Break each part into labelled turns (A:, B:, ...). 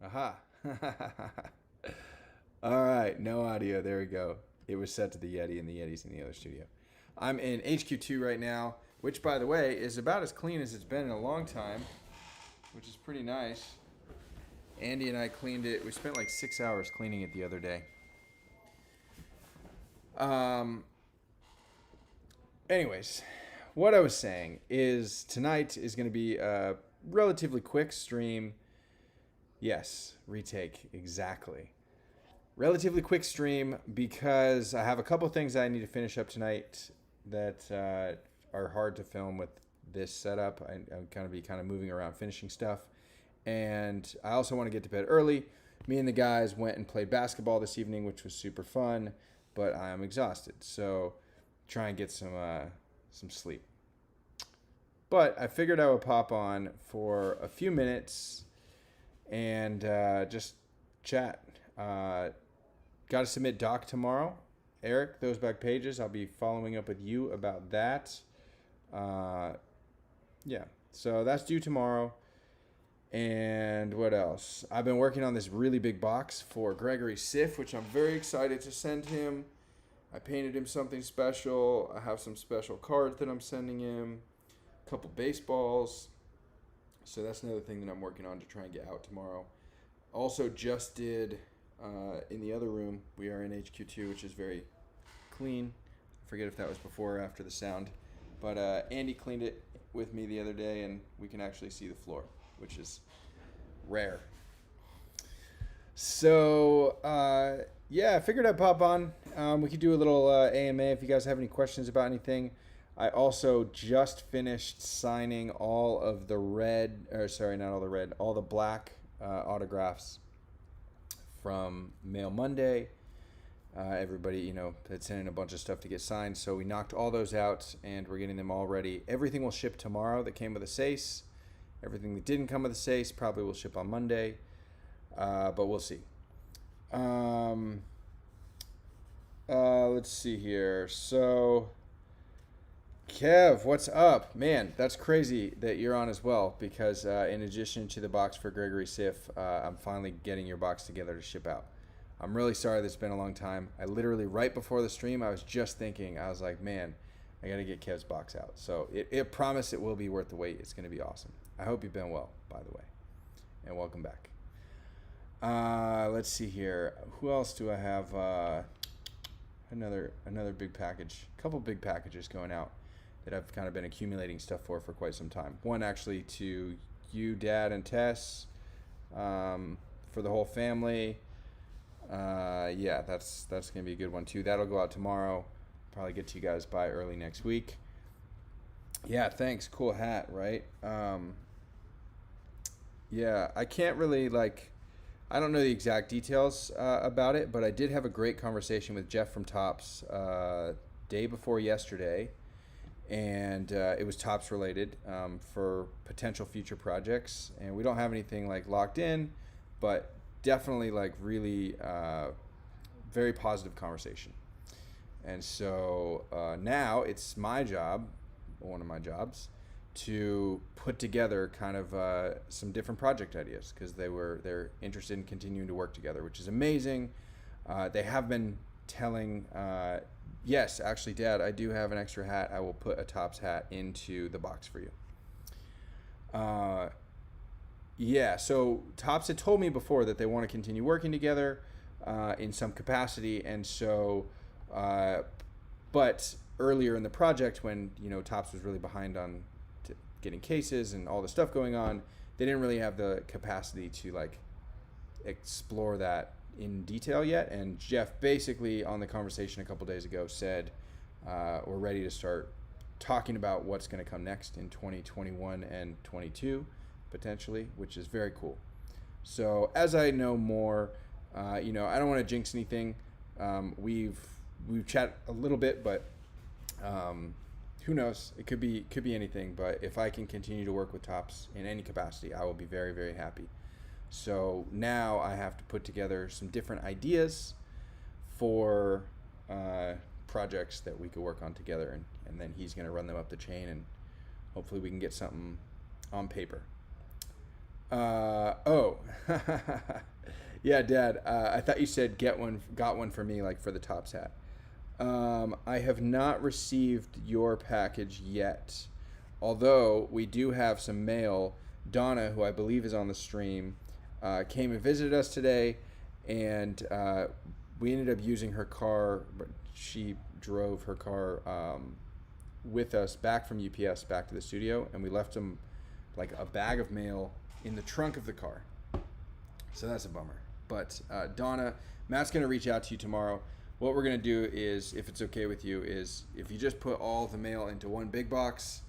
A: Aha. All right, no audio. There we go. It was set to the Yeti, and the Yeti's in the other studio. I'm in HQ2 right now, which, by the way, is about as clean as it's been in a long time, which is pretty nice. Andy and I cleaned it. We spent like 6 hours cleaning it the other day. Um. Anyways, what I was saying is tonight is going to be a relatively quick stream. Yes, retake, exactly. Relatively quick stream because I have a couple things I need to finish up tonight that are hard to film with this setup. I'm kind of moving around finishing stuff, and I also want to get to bed early. Me and the guys went and played basketball this evening, which was super fun, but I am exhausted, so try and get some sleep. But I figured I would pop on for a few minutes and just chat. Got to submit doc tomorrow. Eric, those back pages. I'll be following up with you about that. Yeah, so that's due tomorrow. And what else? I've been working on this really big box for Gregory Siff, which I'm very excited to send him. I painted him something special. I have some special cards that I'm sending him. A couple baseballs. So that's another thing that I'm working on to try and get out tomorrow. Also just did in the other room, we are in HQ2, which is very clean. I forget if that was before or after the sound. But Andy cleaned it with me the other day, and we can actually see the floor, which is rare. So, yeah, I figured I'd pop on. We could do a little AMA if you guys have any questions about anything. I also just finished signing all of the red, or sorry, not all the red, all the black autographs from Mail Monday. Everybody, had sent in a bunch of stuff to get signed, so we knocked all those out, and we're getting them all ready. Everything will ship tomorrow that came with a SACE. Everything that didn't come with a SACE probably will ship on Monday, but we'll see. Let's see here. So, Kev, what's up? Man, that's crazy that you're on as well, because in addition to the box for Gregory Siff, I'm finally getting your box together to ship out. I'm really sorry that it's been a long time. I literally, right before the stream, I was just thinking, I was like, man, I got to get Kev's box out. So it promise it will be worth the wait. It's going to be awesome. I hope you've been well, by the way, and welcome back. Let's see here. Who else do I have? Another big package. A couple big packages going out that I've kind of been accumulating stuff for quite some time. One actually to you, Dad, and Tess, for the whole family. Yeah, that's gonna be a good one too. That'll go out tomorrow. Probably get to you guys by early next week. Yeah, thanks. Cool hat, right? Yeah, I can't really I don't know the exact details about it, but I did have a great conversation with Jeff from Tops day before yesterday, and it was Tops related for potential future projects. And we don't have anything locked in, but definitely really very positive conversation. And so now it's my job, one of my jobs, to put together kind of some different project ideas, because they're interested in continuing to work together, which is amazing. They have been telling, yes, actually, Dad, I do have an extra hat. I will put a Tops hat into the box for you. Yeah, so Tops had told me before that they want to continue working together in some capacity, and so, but earlier in the project when, Tops was really behind on getting cases and all the stuff going on, they didn't really have the capacity to explore that in detail yet. And Jeff basically on the conversation a couple days ago said we're ready to start talking about what's going to come next in 2021 and 22 potentially, which is very cool. So as I know more, I don't want to jinx anything. We've chat a little bit, but who knows? It could be anything. But if I can continue to work with Tops in any capacity, I will be very, very happy. So now I have to put together some different ideas for projects that we could work on together, and then he's going to run them up the chain, and hopefully we can get something on paper. Oh. Yeah, Dad. I thought you said got one for me, like for the Tops hat. I have not received your package yet, although we do have some mail. Donna, who I believe is on the stream, came and visited us today, and we ended up using her car. But she drove her car with us back from UPS back to the studio, and we left them like a bag of mail in the trunk of the car. So that's a bummer. But Donna, Matt's going to reach out to you tomorrow. What we're going to do is, if it's okay with you, is if you just put all the mail into one big box,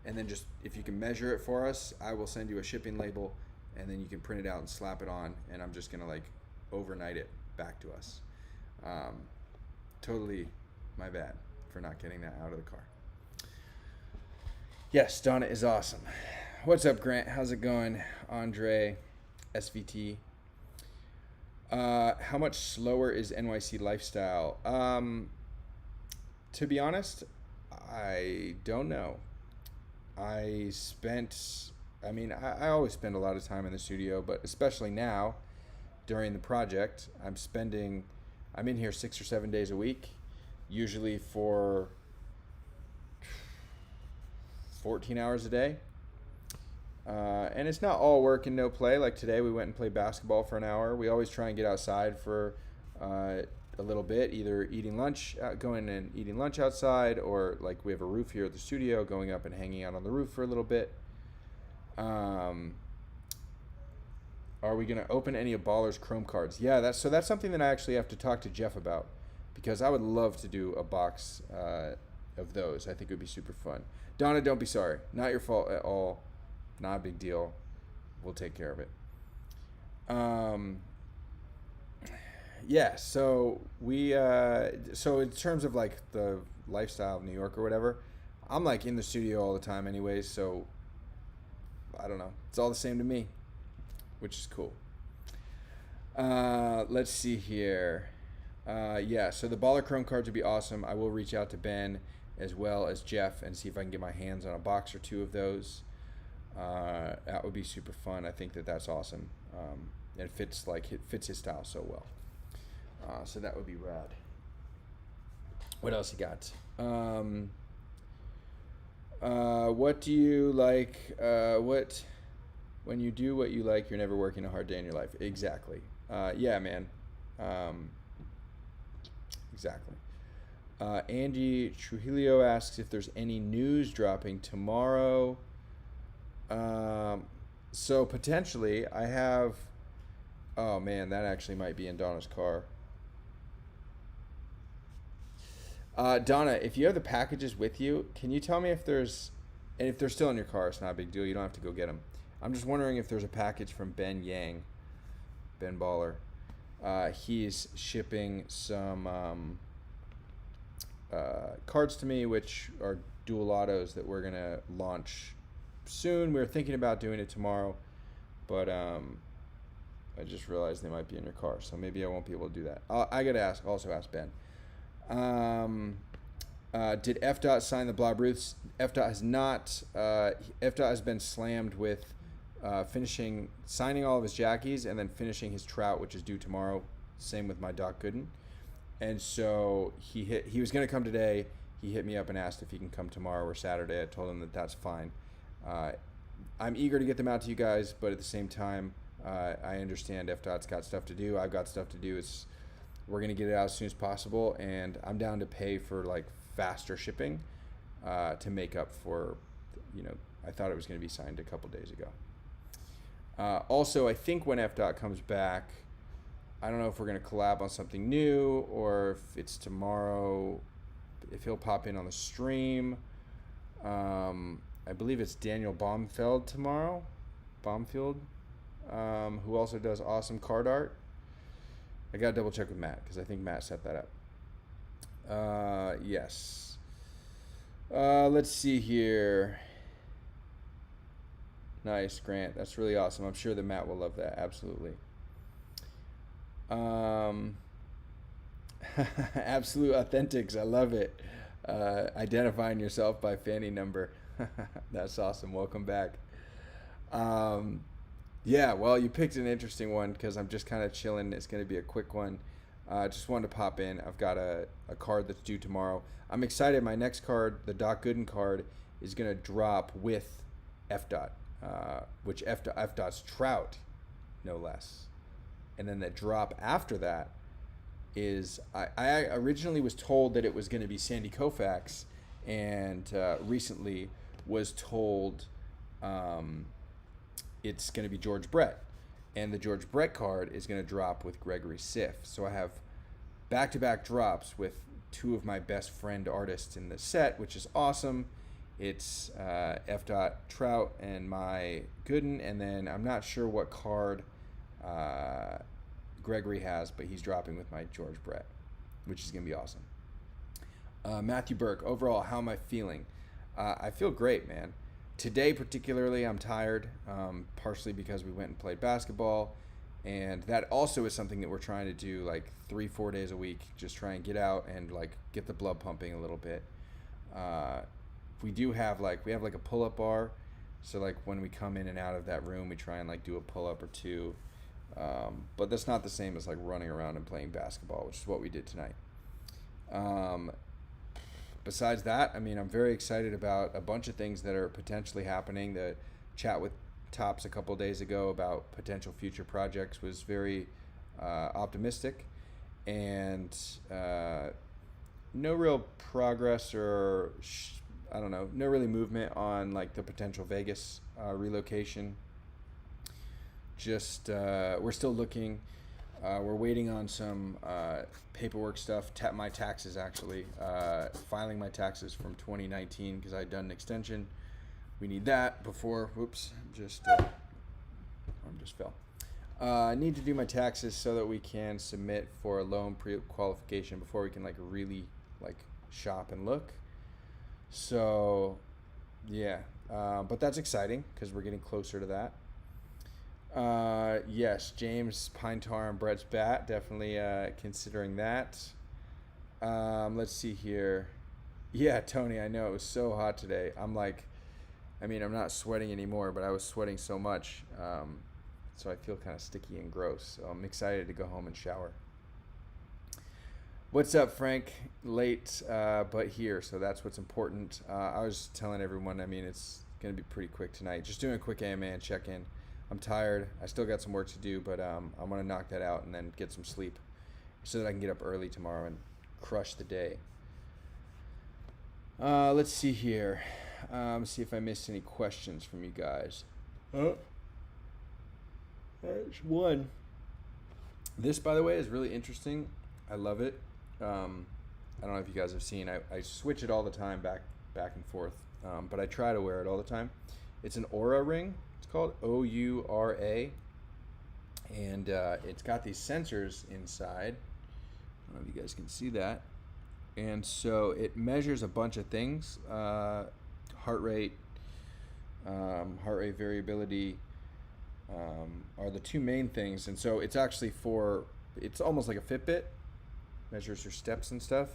A: and then just, if you can measure it for us, I will send you a shipping label, and then you can print it out and slap it on, and I'm just going to like overnight it back to us. Totally my bad for not getting that out of the car. Yes, Donna is awesome. What's up, Grant? How's it going? Andre, SVT. How much slower is NYC lifestyle? To be honest, I don't know. I always spend a lot of time in the studio, but especially now during the project, I'm in here 6 or 7 days a week, usually for 14 hours a day. And it's not all work and no play. Like today, we went and played basketball for an hour. We always try and get outside for a little bit, either going and eating lunch outside, or like we have a roof here at the studio, going up and hanging out on the roof for a little bit. Are we going to open any of Baller's Chrome cards? Yeah, that's something that I actually have to talk to Jeff about, because I would love to do a box of those. I think it would be super fun. Donna, don't be sorry. Not your fault at all. Not a big deal. We'll take care of it. Yeah, so so in terms of like the lifestyle of New York or whatever, I'm like in the studio all the time anyways, so I don't know. It's all the same to me, which is cool. Let's see here. Yeah, so the Baller Chrome cards would be awesome. I will reach out to Ben as well as Jeff and see if I can get my hands on a box or two of those. That would be super fun. I think that's awesome. It fits his style so well. So that would be rad. What else you got? What do you like? When you do what you like, you're never working a hard day in your life. Exactly. Yeah, man. Exactly. Andy Trujillo asks if there's any news dropping tomorrow. So potentially I have, oh man, that actually might be in Donna's car. Donna, if you have the packages with you, can you tell me if they're still in your car, it's not a big deal. You don't have to go get them. I'm just wondering if there's a package from Ben Baller. He's shipping some, cards to me, which are dual autos that we're going to launch soon. We were thinking about doing it tomorrow, but I just realized they might be in your car, so maybe I won't be able to do that. I gotta also ask Ben. Did FDOT sign the Blob Ruths? FDOT has not. FDOT has been slammed with signing all of his jackies and then finishing his trout, which is due tomorrow. Same with my Doc Gooden. And so he was going to come today. He hit me up and asked if he can come tomorrow or Saturday. I told him that's fine. I'm eager to get them out to you guys, but at the same time, I understand FDOT's got stuff to do. I've got stuff to do. We're going to get it out as soon as possible, and I'm down to pay for like faster shipping to make up for, I thought it was going to be signed a couple days ago. Also, I think when FDOT comes back, I don't know if we're going to collab on something new or if it's tomorrow, if he'll pop in on the stream. I believe it's Daniel Baumfield tomorrow, who also does awesome card art. I got to double check with Matt because I think Matt set that up. Yes. Let's see here. Nice, Grant. That's really awesome. I'm sure that Matt will love that. Absolutely. Absolute Authentics. I love it. Identifying yourself by fanny number. That's awesome. Welcome back. Yeah, well, you picked an interesting one because I'm just kind of chilling. It's going to be a quick one. Just wanted to pop in. I've got a card that's due tomorrow. I'm excited. My next card, the Doc Gooden card, is going to drop with F dot, which F dot's Trout, no less. And then the drop after that is I originally was told that it was going to be Sandy Koufax, and recently was told it's going to be George Brett. And the George Brett card is going to drop with Gregory Siff. So I have back-to-back drops with two of my best friend artists in the set, which is awesome. It's F. Trout and my Gooden, and then I'm not sure what card Gregory has, but he's dropping with my George Brett, which is going to be awesome. Matthew Burke, overall, how am I feeling? I feel great, man. Today, particularly, I'm tired, partially because we went and played basketball, and that also is something that we're trying to do like 3-4 days a week, just try and get out and like get the blood pumping a little bit. We have a pull-up bar, so like when we come in and out of that room, we try and like do a pull-up or two, but that's not the same as like running around and playing basketball, which is what we did tonight. Besides that, I mean, I'm very excited about a bunch of things that are potentially happening. The chat with Tops a couple days ago about potential future projects was very optimistic, and no real progress or no really movement on like the potential Vegas relocation. Just we're still looking. We're waiting on some paperwork stuff. My taxes, actually. Filing my taxes from 2019 because I had done an extension. We need that before. Whoops, arm just fell. I need to do my taxes so that we can submit for a loan pre-qualification before we can like really like shop and look. So, yeah. But that's exciting because we're getting closer to that. Yes, James, Pine Tar, and Brett's Bat, definitely considering that. Let's see here. Yeah, Tony, I know it was so hot today. I'm not sweating anymore, but I was sweating so much, so I feel kind of sticky and gross. So I'm excited to go home and shower. What's up, Frank? Late, but here, so that's what's important. I was telling everyone, it's going to be pretty quick tonight. Just doing a quick AMA and check-in. I'm tired. I still got some work to do, but I'm going to knock that out and then get some sleep so that I can get up early tomorrow and crush the day. Let's see here. See if I missed any questions from you guys. There's one. This, by the way, is really interesting. I love it. I don't know if you guys have seen. I switch it all the time back and forth, but I try to wear it all the time. It's an Aura ring. It's called OURA, and it's got these sensors inside. I don't know if you guys can see that. And so it measures a bunch of things, heart rate variability are the two main things. And so it's actually it's almost like a Fitbit, measures your steps and stuff.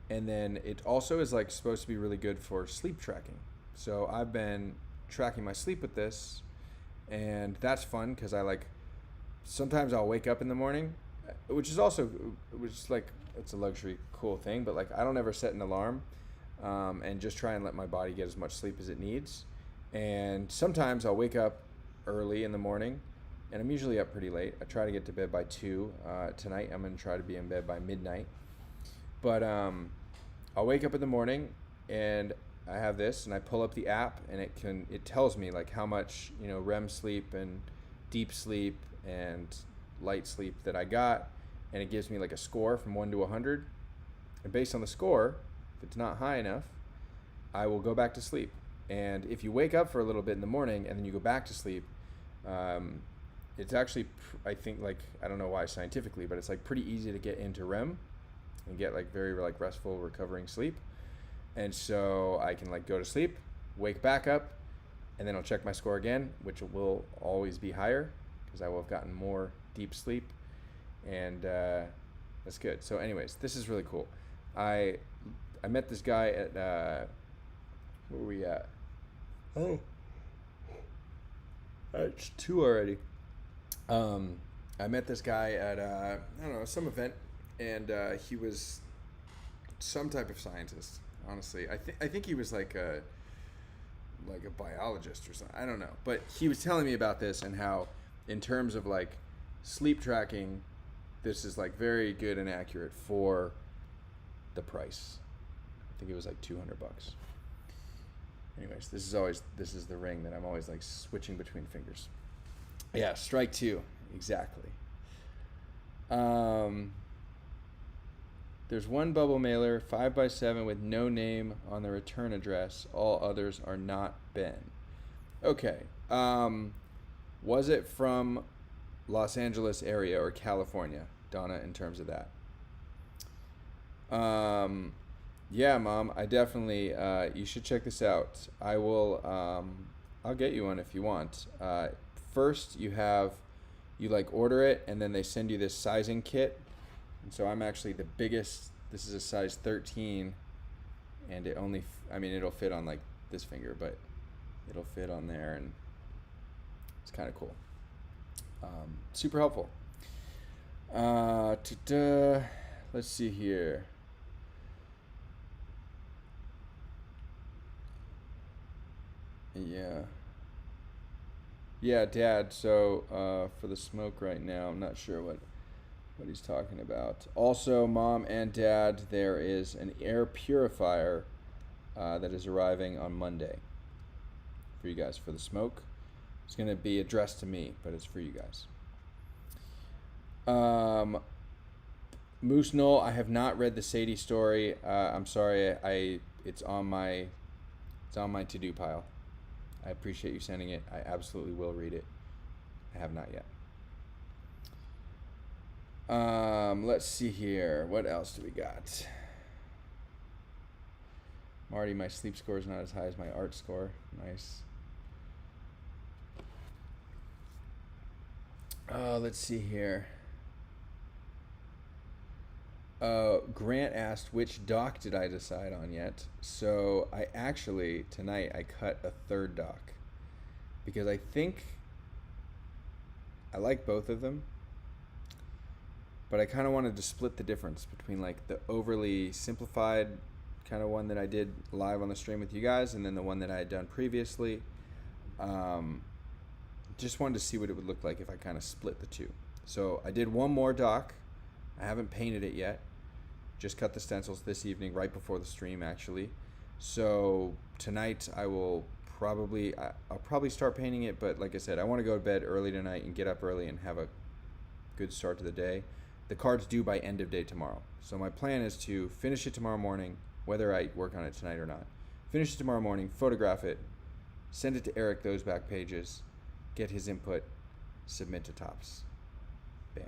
A: And then it also is like supposed to be really good for sleep tracking. So I've been tracking my sleep with this, and that's fun because sometimes I'll wake up in the morning, which is it's a luxury cool thing, but like I don't ever set an alarm, and just try and let my body get as much sleep as it needs. And sometimes I'll wake up early in the morning, and I'm usually up pretty late. I try to get to bed by 2. Tonight I'm going to try to be in bed by midnight. But I'll wake up in the morning and I have this, and I pull up the app, and it tells me like how much REM sleep and deep sleep and light sleep that I got, and it gives me like a score from 1 to 100. And based on the score, if it's not high enough, I will go back to sleep. And if you wake up for a little bit in the morning and then you go back to sleep, it's actually, I think, like, I don't know why scientifically, but it's like pretty easy to get into REM and get like very like restful, recovering sleep. And so I can like go to sleep, wake back up, and then I'll check my score again, which will always be higher because I will have gotten more deep sleep. And that's good. So anyways, this is really cool. I met this guy at where were we at? Oh, it's 2 already. I met this guy at I don't know, some event, and he was some type of scientist. Honestly, I think he was like a biologist or something. I don't know, but he was telling me about this and how, in terms of like sleep tracking, this is like very good and accurate for the price. I think it was like $200. Anyways, this is the ring that I'm always like switching between fingers. Yeah, strike two, exactly. There's one bubble mailer, 5x7, with no name on the return address. All others are not Ben. Okay. Was it from Los Angeles area or California, Donna, in terms of that? Yeah, Mom, I definitely, you should check this out. I will, I'll get you one if you want. First, you like order it, and then they send you this sizing kit. And so I'm actually the biggest. This is a size 13, and it only, it'll fit on like this finger, but it'll fit on there, and it's kind of cool. Super helpful. Let's see here. Yeah, Dad. So for the smoke right now, I'm not sure what he's talking about. Also, Mom and Dad, there is an air purifier that is arriving on Monday for you guys for the smoke. It's going to be addressed to me, but it's for you guys. Moose Knoll, I have not read the Sadie story. I'm sorry. It's on my to-do pile. I appreciate you sending it. I absolutely will read it. I have not yet. Let's see here. What else do we got? Marty, my sleep score is not as high as my art score. Nice. Let's see here. Grant asked, which doc did I decide on yet? So I actually, tonight, I cut a third doc. Because I think I like both of them. But I kind of wanted to split the difference between like the overly simplified kind of one that I did live on the stream with you guys, and then the one that I had done previously. Just wanted to see what it would look like if I kind of split the two. So I did one more doc. I haven't painted it yet. Just cut the stencils this evening, right before the stream, actually. So tonight I'll probably start painting it, but like I said, I want to go to bed early tonight and get up early and have a good start to the day. The card's due by end of day tomorrow. So my plan is to finish it tomorrow morning, whether I work on it tonight or not. Finish it tomorrow morning, photograph it, send it to Eric, those back pages, get his input, submit to Topps. Bam.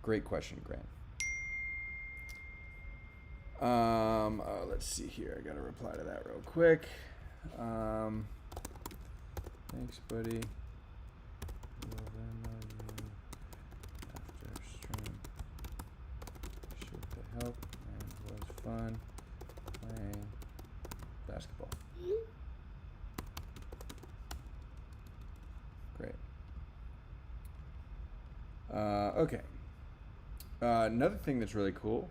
A: Great question, Grant. Let's see here. I gotta reply to that real quick. Thanks, buddy. Help, and it was fun playing basketball. Great. Okay. Another thing that's really cool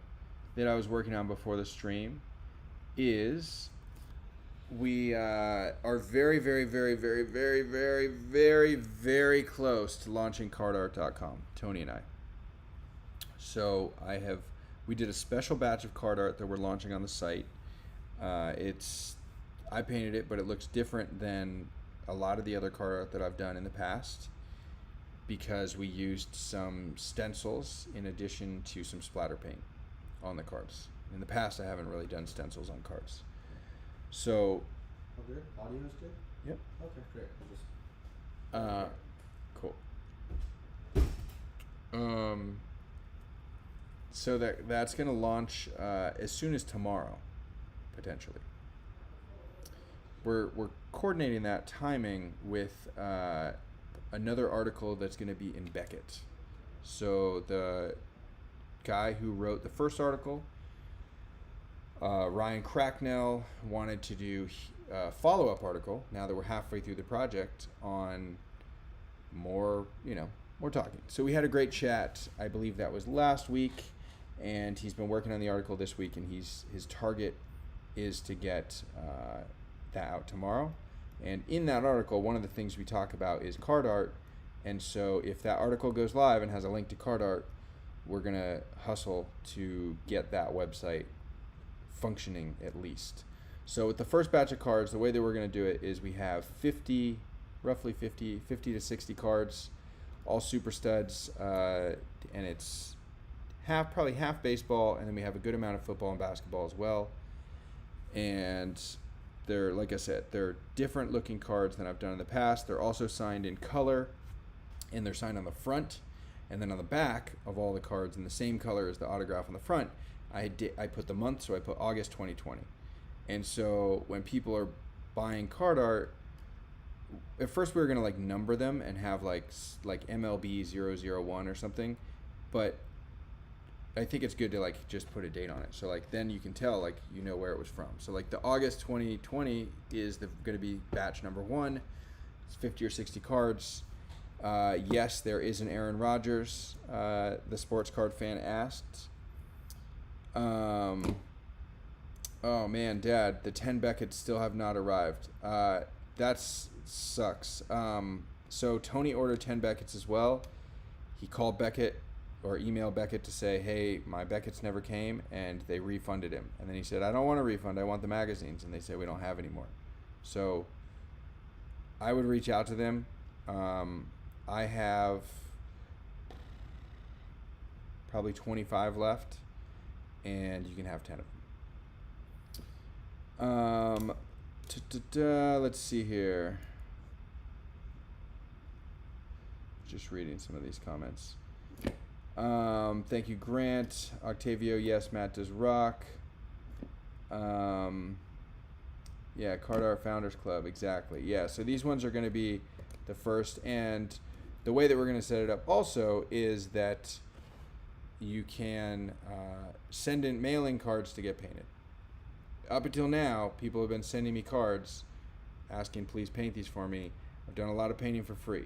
A: that I was working on before the stream is we are very, very, very, very, very, very, very, very close to launching cardart.com, Tony and I. So we did a special batch of card art that we're launching on the site. I painted it, but it looks different than a lot of the other card art that I've done in the past because we used some stencils in addition to some splatter paint on the cards. In the past, I haven't really done stencils on cards. So.
B: Oh, good. Audio is good?
A: Yep.
B: Okay, great.
A: Cool. So that's going to launch as soon as tomorrow, potentially. We're coordinating that timing with another article that's going to be in Beckett. So the guy who wrote the first article, Ryan Cracknell, wanted to do a follow-up article, now that we're halfway through the project, on more talking. So we had a great chat. I believe that was last week, and he's been working on the article this week, and his target is to get that out tomorrow. And in that article, one of the things we talk about is card art. And so if that article goes live and has a link to card art, we're going to hustle to get that website functioning at least. So with the first batch of cards, the way that we're going to do it is we have roughly 50 to 60 cards, all super studs, and it's probably half baseball, and then we have a good amount of football and basketball as well. And they're, like I said, they're different looking cards than I've done in the past. They're also signed in color, and they're signed on the front, and then on the back of all the cards in the same color as the autograph on the front, I put the month, so I put August 2020. And so when people are buying card art, at first we were gonna number them and have like MLB 001 or something, but I think it's good to just put a date on it. So then you can tell where it was from. So the August 2020 is going to be batch number 1. It's 50 or 60 cards. Yes, there is an Aaron Rodgers. The sports card fan asked. Oh man, Dad, the 10 Beckett's still have not arrived. That sucks. So Tony ordered 10 Beckett's as well. He called Beckett or emailed Beckett to say, hey, my Beckett's never came, and they refunded him. And then he said, I don't want a refund, I want the magazines. And they said, we don't have any more. So I would reach out to them. I have probably 25 left, and you can have 10 of them. Let's see here. Just reading some of these comments. Thank you, Grant. Octavio, yes, Matt does rock. Yeah, Card Art Founders Club, exactly. Yeah, so these ones are going to be the first, and the way that we're going to set it up also is that you can send in mailing cards to get painted. Up until now, people have been sending me cards asking, please paint these for me. I've done a lot of painting for free.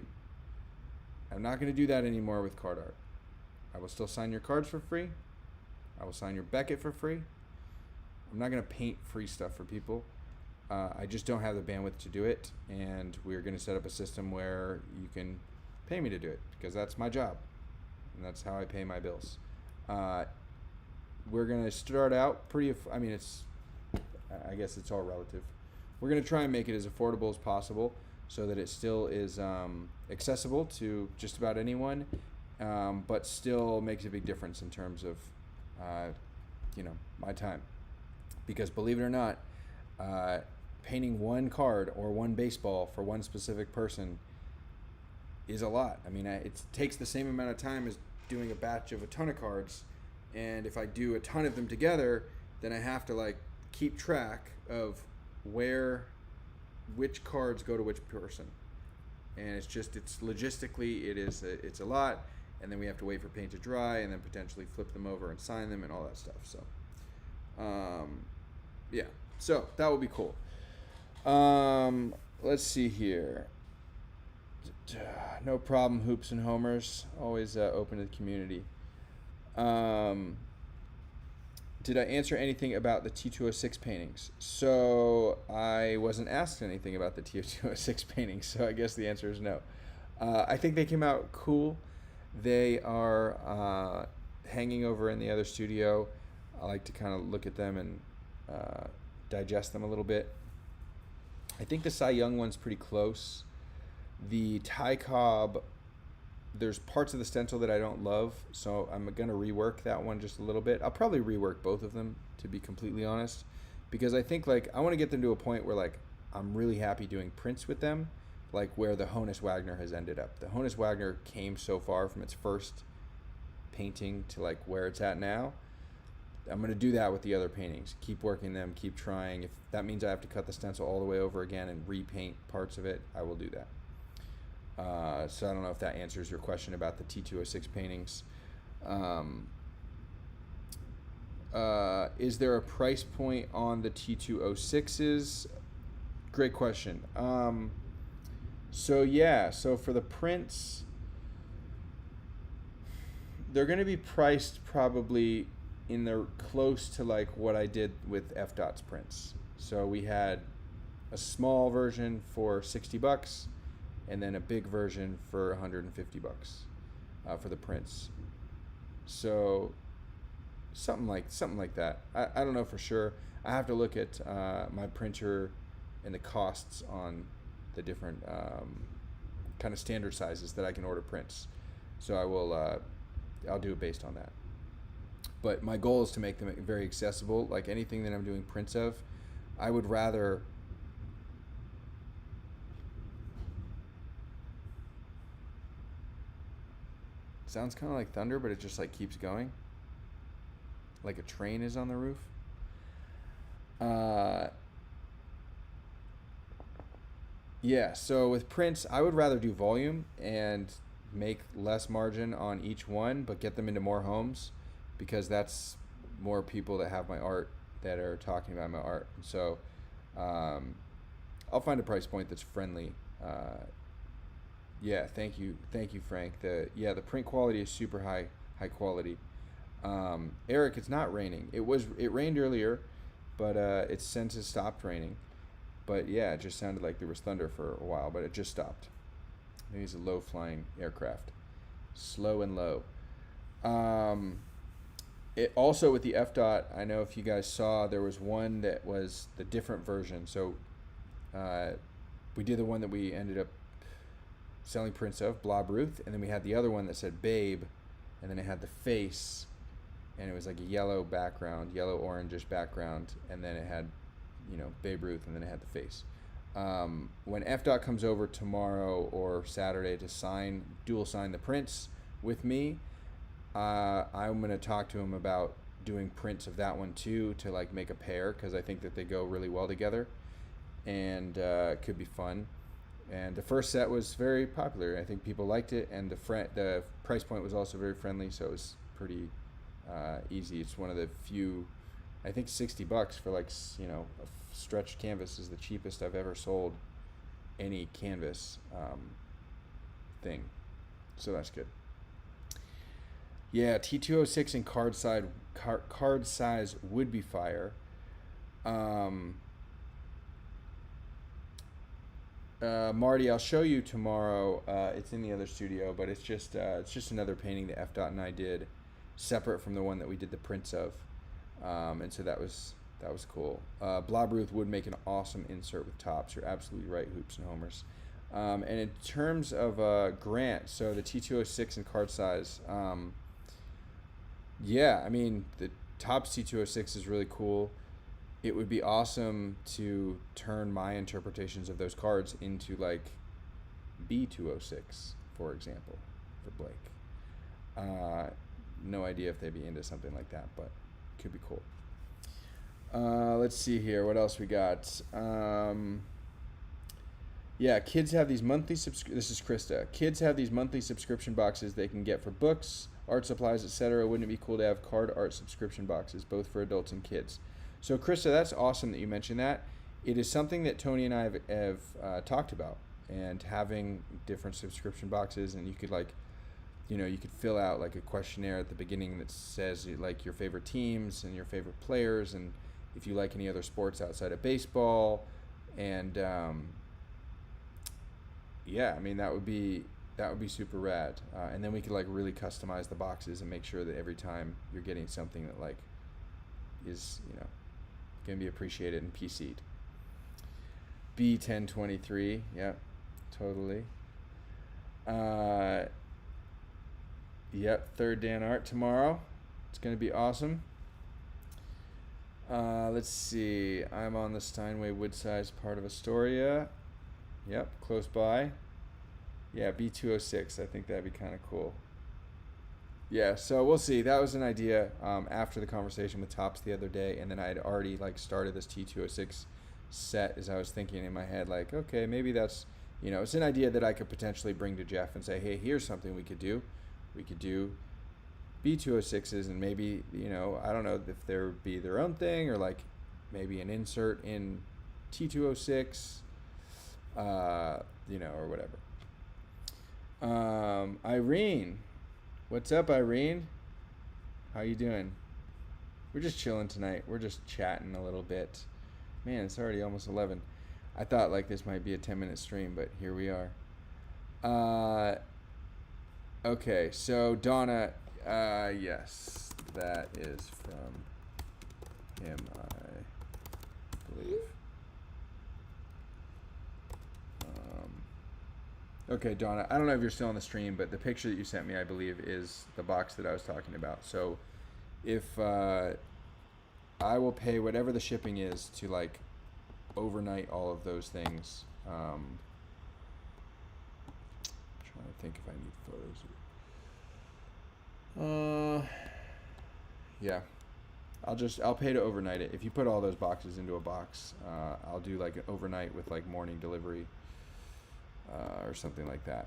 A: I'm not going to do that anymore with card art. I will still sign your cards for free. I will sign your Beckett for free. I'm not going to paint free stuff for people. I just don't have the bandwidth to do it, and we're going to set up a system where you can pay me to do it, because that's my job, and that's how I pay my bills. We're going to start out I guess it's all relative. We're going to try and make it as affordable as possible so that it still is accessible to just about anyone, but still makes a big difference in terms of, my time. Because believe it or not, painting one card or one baseball for one specific person is a lot. I mean, it takes the same amount of time as doing a batch of a ton of cards, and if I do a ton of them together, then I have to keep track of which cards go to which person, and it's logistically it's a lot, and then we have to wait for paint to dry and then potentially flip them over and sign them and all that stuff. So yeah, so that would be cool. Let's see here. No problem, Hoops and Homers, always open to the community. Did I answer anything about the T206 paintings? So I wasn't asked anything about the T206 paintings, so I guess the answer is no. I think they came out cool. They are hanging over in the other studio. I like to kind of look at them and digest them a little bit. I think the Cy Young one's pretty close. The Ty Cobb, there's parts of the stencil that I don't love, so I'm going to rework that one just a little bit. I'll probably rework both of them, to be completely honest, because I think I want to get them to a point where I'm really happy doing prints with them, where the Honus Wagner has ended up. The Honus Wagner came so far from its first painting to where it's at now. I'm going to do that with the other paintings. Keep working them, keep trying. If that means I have to cut the stencil all the way over again and repaint parts of it, I will do that. So I don't know if that answers your question about the T206 paintings. Is there a price point on the T206s? Great question. So yeah, so for the prints, they're going to be priced probably in the close to like what I did with F Dot's prints. So we had a small version for $60, and then a big version for $150 for the prints. So something like that. I don't know for sure. I have to look at my printer and the costs on the different kind of standard sizes that I can order prints. So I'll do it based on that. But my goal is to make them very accessible. Like anything that I'm doing prints of, I would rather sounds kind of like thunder, but it just like keeps going. Like a train is on the roof. Yeah, so with prints, I would rather do volume and make less margin on each one, but get them into more homes because that's more people that have my art that are talking about my art. So I'll find a price point that's friendly. Yeah, thank you, Frank. The print quality is super high quality. Eric, it's not raining. It rained earlier, but it's since it stopped raining. But yeah, it just sounded like there was thunder for a while, but it just stopped. Maybe it's a low-flying aircraft. Slow and low. It also with the F dot, I know if you guys saw, there was one that was the different version. So we did the one that we ended up selling prints of, Blob Ruth, and then we had the other one that said Babe, and then it had the face, and it was like a yellow background, yellow orangish background, and then it had, Babe Ruth, and then it had the face. When F Dot comes over tomorrow or Saturday to dual sign the prints with me, I'm going to talk to him about doing prints of that one too, to like make a pair, because I think that they go really well together, and it could be fun. And the first set was very popular. I think people liked it, and the price point was also very friendly, so it was pretty easy. It's one of the few, I think $60 for like, a stretched canvas is the cheapest I've ever sold any canvas thing. So that's good. Yeah, T206 and card size would be fire. Marty, I'll show you tomorrow. It's in the other studio, but it's just another painting that F Dot and I did, separate from the one that we did the prints of, and so that was cool. Blob Ruth would make an awesome insert with tops. You're absolutely right, Hoops and Homers. And in terms of Grant, so the T206 and card size, yeah, I mean the Topps T206 is really cool. It would be awesome to turn my interpretations of those cards into like B206, for example, for Blake. No idea if they'd be into something like that, but it could be cool. Let's see here. What else we got? Yeah, kids have these monthly this is Krista. Kids have these monthly subscription boxes they can get for books, art supplies, etc. Wouldn't it be cool to have card art subscription boxes, both for adults and kids? So, Krista, that's awesome that you mentioned that. It is something that Tony and I have talked about, and having different subscription boxes, and you could you could fill out like a questionnaire at the beginning that says like your favorite teams and your favorite players, and if you like any other sports outside of baseball, and yeah, I mean that would be super rad, and then we could like really customize the boxes and make sure that every time you're getting something that like is going to be appreciated and PC'd. B1023, yeah, totally. Yep, third Dan art tomorrow. It's going to be awesome. Let's see. I'm on the Steinway Woodsize part of Astoria. Yep, close by. Yeah, B206. I think that'd be kind of cool. Yeah, so we'll see. That was an idea after the conversation with Topps the other day, and then I had already like started this T206 set as I was thinking in my head, like, okay, maybe that's, it's an idea that I could potentially bring to Jeff and say, hey, here's something we could do. We could do B206s, and maybe, I don't know if there would be their own thing, or like maybe an insert in T206. or whatever. Irene, what's up, Irene? How you doing? We're just chilling tonight. We're just chatting a little bit. Man, it's already almost 11. I thought like this might be a 10-minute stream, but here we are. Okay, so Donna, yes, that is from him, I believe. Okay, Donna, I don't know if you're still on the stream, but the picture that you sent me, I believe, is the box that I was talking about. So if I will pay whatever the shipping is to like overnight all of those things. Trying to think if I need photos. Yeah, I'll pay to overnight it. If you put all those boxes into a box, I'll do like an overnight with like morning delivery. Or something like that.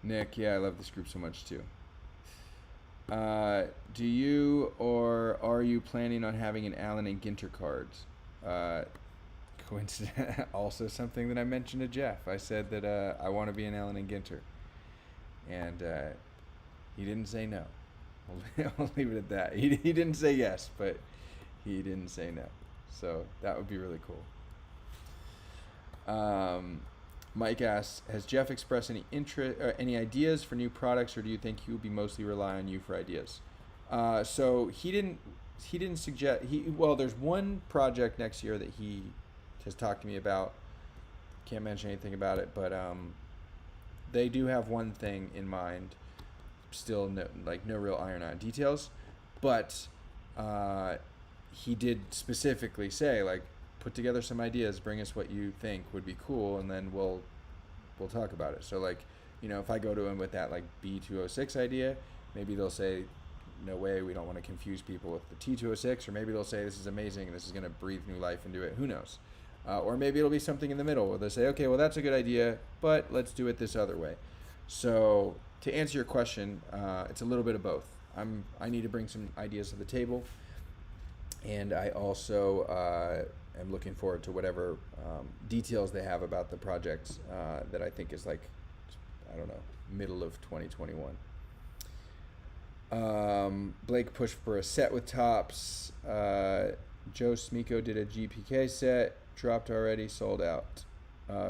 A: Nick, yeah, I love this group so much too. Do you or are you planning on having an Allen and Ginter cards? Coincident. Also something that I mentioned to Jeff. I said that I want to be an Allen and Ginter, and he didn't say no. I'll leave it at that. He didn't say yes, but he didn't say no. So that would be really cool. Mike asks, has Jeff expressed any interest or any ideas for new products, or do you think he will be mostly rely on you for ideas? So he didn't suggest well, there's one project next year that he has talked to me about. Can't mention anything about it, but they do have one thing in mind. Still no real iron out details, but he did specifically say, like, put together some ideas, bring us what you think would be cool, and then we'll talk about it. So, like, if I go to him with that, like, B206 idea, maybe they'll say, no way, we don't want to confuse people with the T206, or maybe they'll say, this is amazing, and this is going to breathe new life into it. Who knows? Or maybe it'll be something in the middle where they'll say, okay, well, that's a good idea, but let's do it this other way. So, to answer your question, it's a little bit of both. I need to bring some ideas to the table. And I also am looking forward to whatever details they have about the project that I think is like, I don't know, middle of 2021. Blake pushed for a set with Tops. Joe Smiko did a GPK set, dropped already, sold out.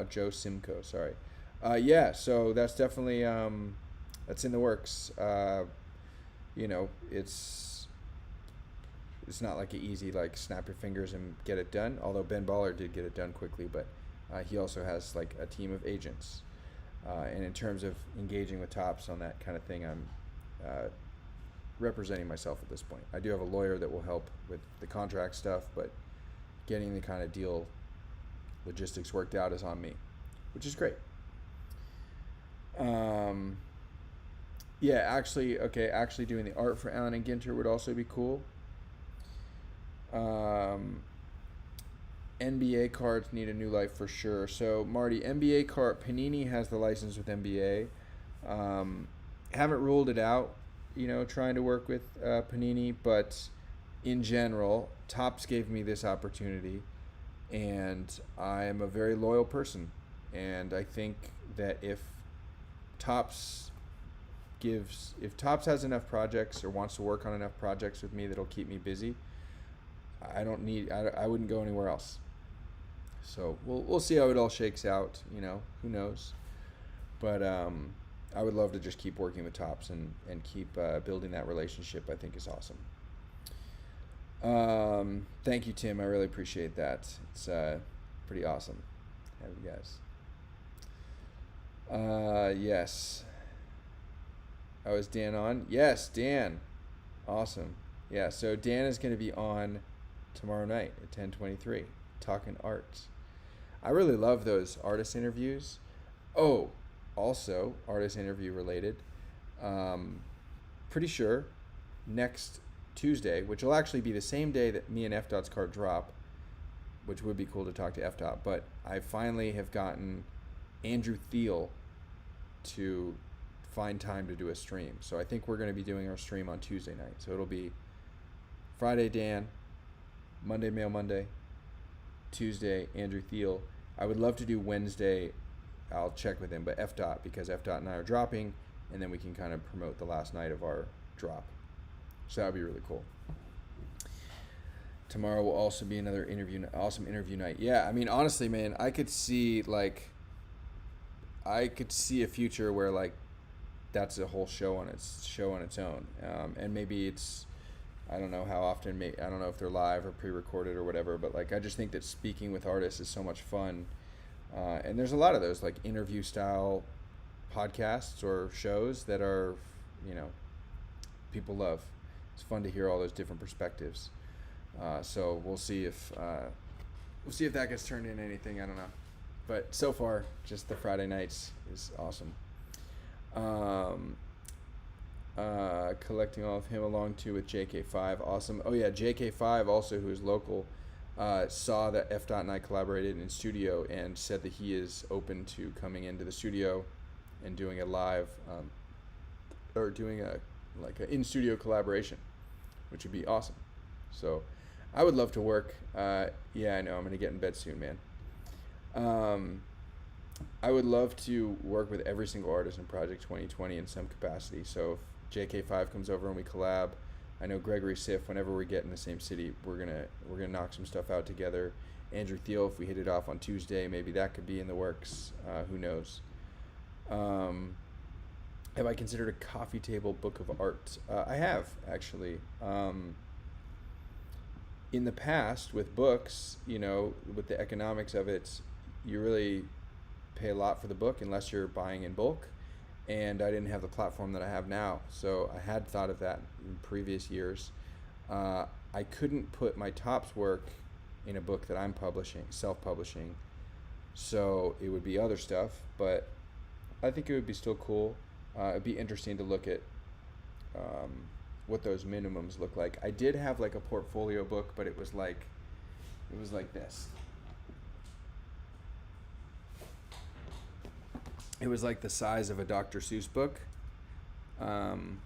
A: Joe Simcoe, sorry. Yeah, so that's definitely, that's in the works. It's not like an easy, like, snap your fingers and get it done, although Ben Baller did get it done quickly, but he also has, like, a team of agents. And in terms of engaging with Tops on that kind of thing, I'm representing myself at this point. I do have a lawyer that will help with the contract stuff, but getting the kind of deal logistics worked out is on me, which is great. Yeah, actually doing the art for Allen and Ginter would also be cool. NBA cards need a new life for sure. So Marty, NBA card, Panini has the license with NBA. Haven't ruled it out, trying to work with Panini, but in general, Topps gave me this opportunity, and I am a very loyal person, and I think that if Topps has enough projects or wants to work on enough projects with me that'll keep me busy, I wouldn't go anywhere else. So we'll see how it all shakes out. Who knows? But I would love to just keep working with Topps and keep building that relationship. I think is awesome. Thank you, Tim. I really appreciate that. It's pretty awesome to have you guys. Yes. Oh, is Dan on? Yes, Dan. Awesome. Yeah, so Dan is going to be on tomorrow night at 10:23, talking arts. I really love those artist interviews. Oh, also artist interview related. Pretty sure next Tuesday, which will actually be the same day that me and F-Dot's card drop, which would be cool to talk to F-Dot, but I finally have gotten Andrew Thiel to find time to do a stream. So I think we're going to be doing our stream on Tuesday night. So it'll be Friday Dan, Monday, Mail Monday. Tuesday, Andrew Thiel. I would love to do Wednesday. I'll check with him, but F. Dot, because F. Dot and I are dropping, and then we can kind of promote the last night of our drop. So that would be really cool. Tomorrow will also be another awesome interview night. Yeah, I mean, honestly, man, I could see a future where like that's a whole show on its own, and maybe it's, I don't know how often. I don't know if they're live or pre-recorded or whatever, but like I just think that speaking with artists is so much fun, and there's a lot of those like interview style podcasts or shows that are, people love. It's fun to hear all those different perspectives. So we'll see if that gets turned into anything. I don't know, but so far, just the Friday nights is awesome. Collecting all of him along too with JK5, awesome. Oh yeah, JK5 also, who is local, saw that F. Dot and I collaborated in studio and said that he is open to coming into the studio and doing a live, or doing a in studio collaboration, which would be awesome. So I would love to work. Yeah, I know I'm gonna get in bed soon, man. I would love to work with every single artist in Project 2020 in some capacity. So if JK5 comes over and we collab, I know Gregory Siff, whenever we get in the same city, we're gonna knock some stuff out together. Andrew Thiel, if we hit it off on Tuesday, maybe that could be in the works. Who knows? Have I considered a coffee table book of art? I have, actually. In the past, with books, with the economics of it, you really pay a lot for the book unless you're buying in bulk, and I didn't have the platform that I have now, so I had thought of that in previous years. I couldn't put my Topps work in a book that I'm self-publishing, so it would be other stuff, but I think it would be still cool. It'd be interesting to look at what those minimums look like. I did have like a portfolio book, but it was like this. It was like the size of a Dr. Seuss book, and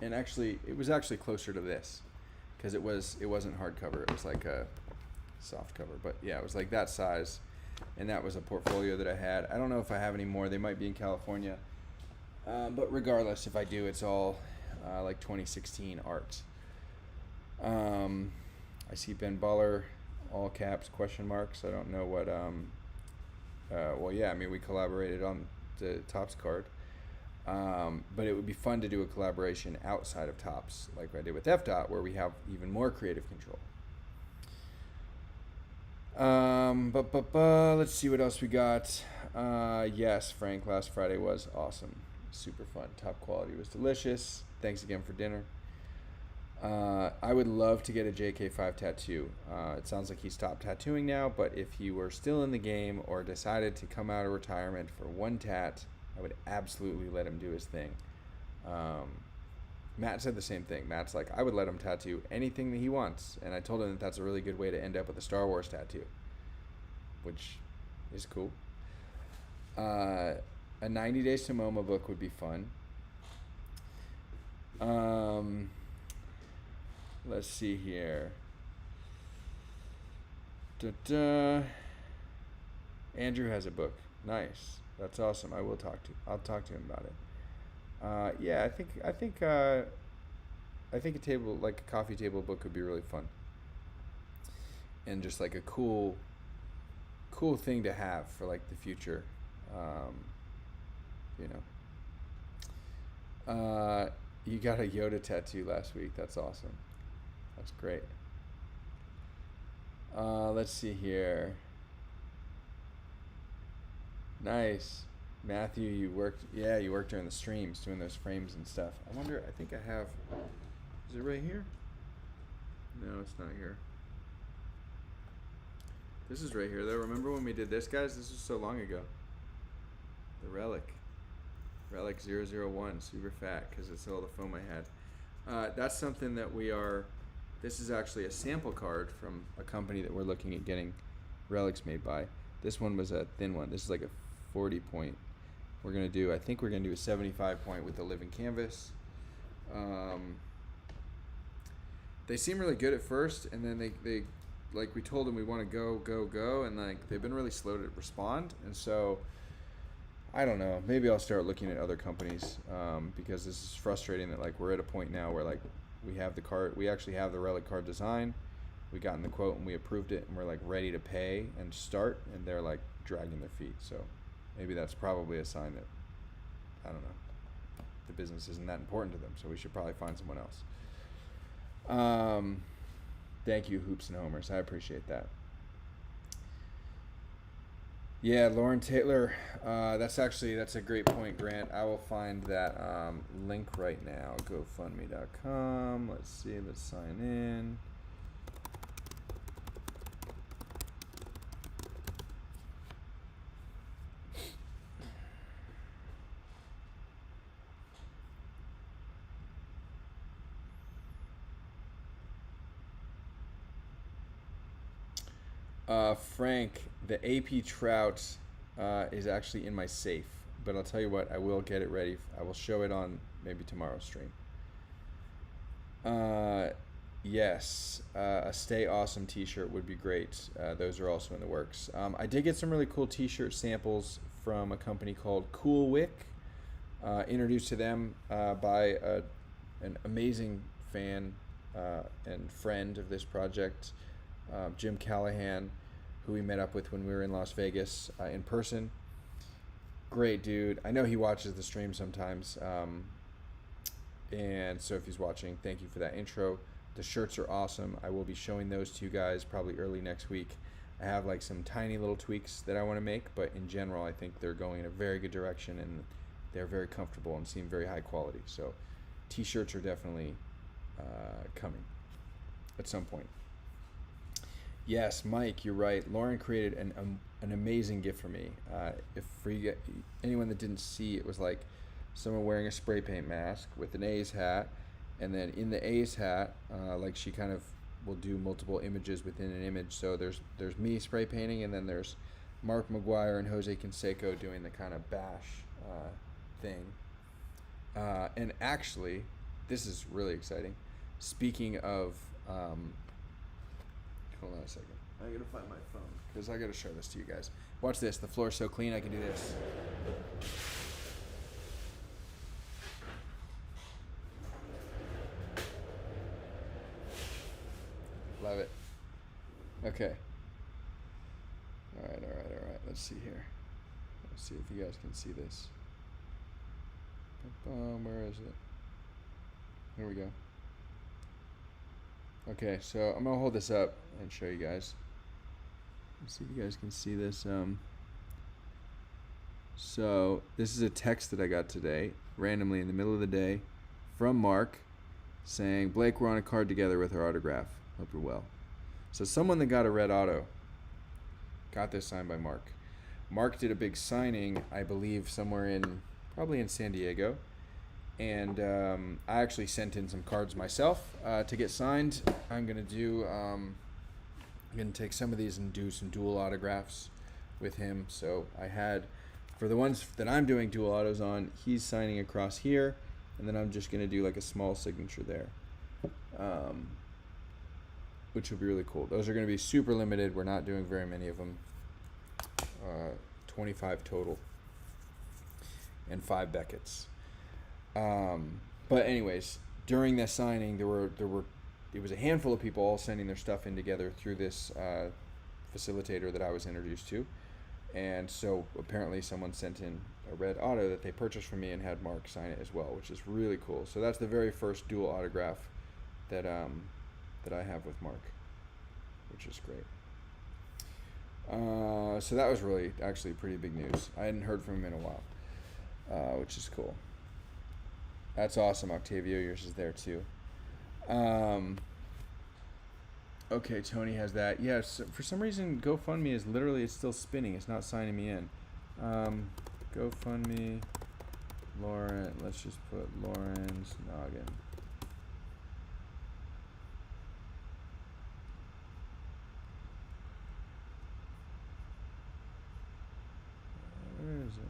A: actually it was actually closer to this, because it wasn't hardcover. It was like a soft cover, but yeah, it was like that size, and that was a portfolio that I had. I don't know if I have any more. They might be in California, but regardless, if I do, it's all like 2016 art. I see Ben Baller, all caps, question marks. I don't know what. Well, yeah, I mean, we collaborated on the Topps card, but it would be fun to do a collaboration outside of Topps, like I did with F. Dot, where we have even more creative control. Let's see what else we got. Yes, Frank, last Friday was awesome. Super fun. Top quality was delicious. Thanks again for dinner. I would love to get a JK5 tattoo. It sounds like he stopped tattooing now, but if he were still in the game or decided to come out of retirement for one tat, I would absolutely let him do his thing. Matt said the same thing. Matt's like, I would let him tattoo anything that he wants, and I told him that that's a really good way to end up with a Star Wars tattoo, which is cool. A 90 Days to MoMA book would be fun. Let's see here. Andrew has a book. Nice. That's awesome. I'll talk to him about it. Yeah, I think a table, like a coffee table book, would be really fun. And just like a cool thing to have for like the future. You got a Yoda tattoo last week. That's awesome. That's great. Let's see here. Nice. Matthew, you worked during the streams doing those frames and stuff. I think I have, is it right here? No, it's not here. This is right here though. Remember when we did this, guys? This was so long ago. The Relic 001, super fat, because it's all the foam I had. That's something that this is actually a sample card from a company that we're looking at getting relics made by. This one was a thin one. This is like a 40 point. I think we're going to do a 75 point with the living canvas. they seem really good at first, and then they like we told them we want to go, and like they've been really slow to respond, and so I don't know. Maybe I'll start looking at other companies because this is frustrating that like we're at a point now where like we have the card, we actually have the relic card design, we got in the quote and we approved it, and we're like ready to pay and start, and they're like dragging their feet. So maybe that's probably a sign that I don't know, the business isn't that important to them. So we should probably find someone else. Thank you, Hoops and Homers. I appreciate that. Yeah, Lauren Taylor. That's a great point, Grant. I will find that link right now. GoFundMe.com. Let's see. Let's sign in. Frank, the AP Trout is actually in my safe, but I'll tell you what, I will get it ready. I will show it on maybe tomorrow's stream. Yes, a Stay Awesome t-shirt would be great. Those are also in the works. I did get some really cool t-shirt samples from a company called Cool Wick. Introduced to them by an amazing fan and friend of this project, Jim Callahan, who we met up with when we were in Las Vegas in person. Great dude. I know he watches the stream sometimes. And so if he's watching, thank you for that intro. The shirts are awesome. I will be showing those to you guys probably early next week. I have like some tiny little tweaks that I want to make, but in general, I think they're going in a very good direction, and they're very comfortable and seem very high quality. So t-shirts are definitely coming at some point. Yes, Mike, you're right. Lauren created an amazing gift for me. If for you, anyone that didn't see, it was like someone wearing a spray paint mask with an A's hat, and then in the A's hat, like she kind of will do multiple images within an image. So there's me spray painting, and then there's Mark McGuire and Jose Canseco doing the kind of bash thing. And actually, this is really exciting. Speaking of, hold on a second. I gotta find my phone because I gotta show this to you guys. Watch this. The floor is so clean I can do this. Love it. Okay. All right. Let's see here. Let's see if you guys can see this. Where is it? Here we go. Okay, so I'm gonna hold this up and show you guys. Let's see if you guys can see this. So this is a text that I got today, randomly in the middle of the day, from Mark, saying, "Blake, we're on a card together with our autograph. Hope you're well." So someone that got a red auto got this signed by Mark. Mark did a big signing, I believe, probably in San Diego. And I actually sent in some cards myself to get signed. I'm gonna take some of these and do some dual autographs with him. So I had, for the ones that I'm doing dual autos on, he's signing across here, and then I'm just gonna do like a small signature there, which will be really cool. Those are gonna be super limited. We're not doing very many of them. 25 total, and 5 Beckett's. But anyways, during that signing, it was a handful of people all sending their stuff in together through this facilitator that I was introduced to, and so apparently someone sent in a red auto that they purchased from me and had Mark sign it as well, which is really cool. So that's the very first dual autograph that I have with Mark, which is great. So that was really actually pretty big news. I hadn't heard from him in a while, which is cool. That's awesome, Octavio. Yours is there too. Okay, Tony has that. Yes, for some reason, GoFundMe is literally, it's still spinning. It's not signing me in. GoFundMe, Lauren. Let's just put Lauren's noggin. Where is it?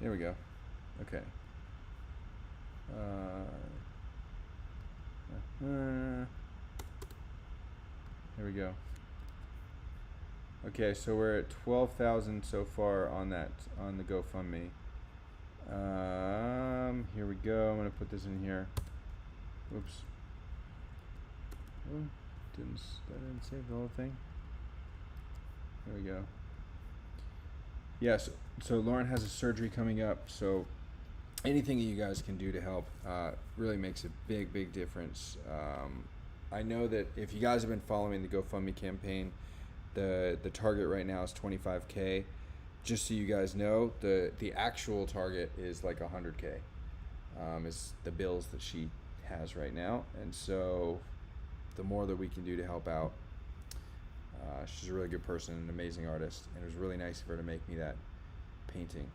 A: There we go. Okay. There we go. Okay, so we're at 12,000 so far on the GoFundMe. Here we go. I'm gonna put this in here. Oops. Oh, that didn't save the whole thing. There we go. Yes. So Lauren has a surgery coming up. So anything that you guys can do to help really makes a big difference. I know that if you guys have been following the GoFundMe campaign, the target right now is 25K. Just so you guys know, the actual target is like 100K. Is the bills that she has right now, and so the more that we can do to help out. She's a really good person, an amazing artist, and it was really nice of her to make me that painting.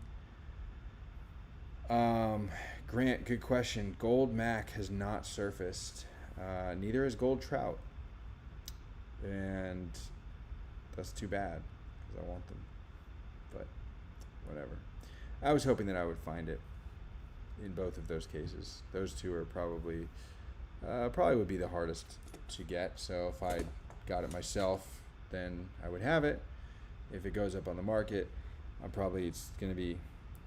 A: Grant, good question. Gold Mac has not surfaced. Neither has Gold Trout, and that's too bad because I want them, but whatever. I was hoping that I would find it in both of those cases. Those two are probably would be the hardest to get. So if I got it myself, then I would have it. If it goes up on the market, it's going to be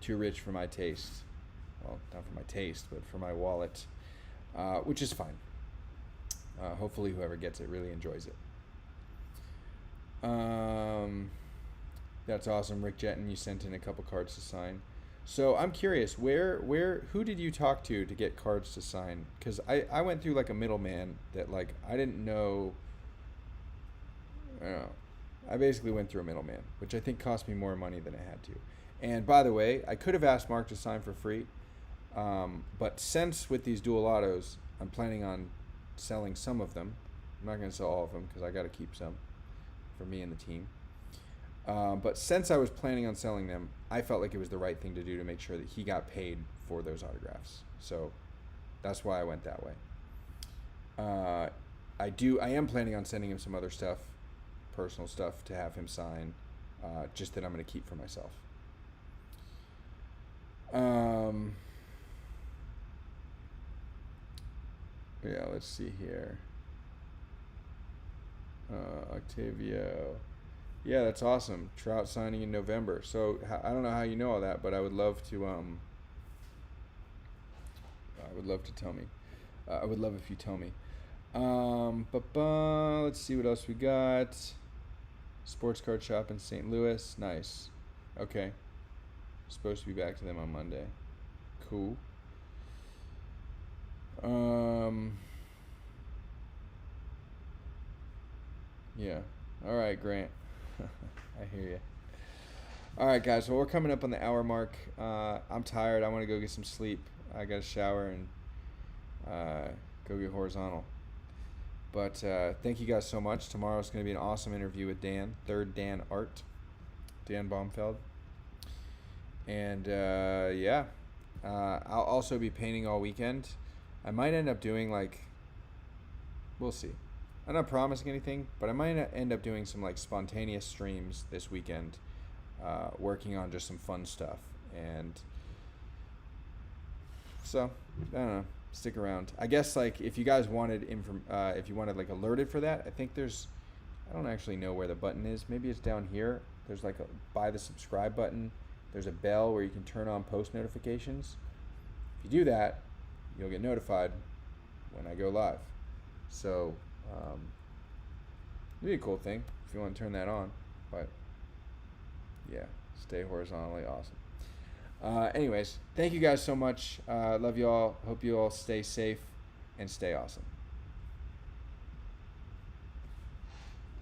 A: too rich for my taste. Well, not for my taste, but for my wallet, which is fine. Hopefully whoever gets it really enjoys it. That's awesome. Rick Jetton, you sent in a couple cards to sign. So I'm curious, who did you talk to get cards to sign? Because I went through like a middleman that like I didn't know. I don't know. I basically went through a middleman, which I think cost me more money than I had to. And by the way, I could have asked Mark to sign for free, but since with these dual autos, I'm planning on selling some of them. I'm not going to sell all of them because I got to keep some for me and the team. But since I was planning on selling them, I felt like it was the right thing to do to make sure that he got paid for those autographs. So that's why I went that way. I am planning on sending him some other stuff, personal stuff, to have him sign, just that I'm going to keep for myself. Yeah, let's see here. Octavio. Yeah, that's awesome. Trout signing in November. So I don't know how you know all that, but I would love to. I would love to tell me. I would love if you tell me. Let's see what else we got. Sports card shop in St. Louis. Nice. Okay. Supposed to be back to them on Monday. Cool. Yeah. All right, Grant. I hear you. All right, guys. Well, we're coming up on the hour mark. I'm tired. I want to go get some sleep. I got to shower and go get horizontal. But thank you guys so much. Tomorrow's going to be an awesome interview with Dan, third Dan Art, Dan Baumfeld. And yeah, I'll also be painting all weekend. I might end up doing we'll see. I'm not promising anything, but I might end up doing some spontaneous streams this weekend, working on just some fun stuff. And so I don't know. Stick around. I guess if you guys wanted if you wanted alerted for that, I think I don't actually know where the button is. Maybe it's down here. There's a by the subscribe button. There's a bell where you can turn on post notifications. If you do that, you'll get notified when I go live. So it'd be a cool thing if you want to turn that on. But yeah, stay horizontally awesome. Anyways, thank you guys so much. Love you all. Hope you all stay safe and stay awesome.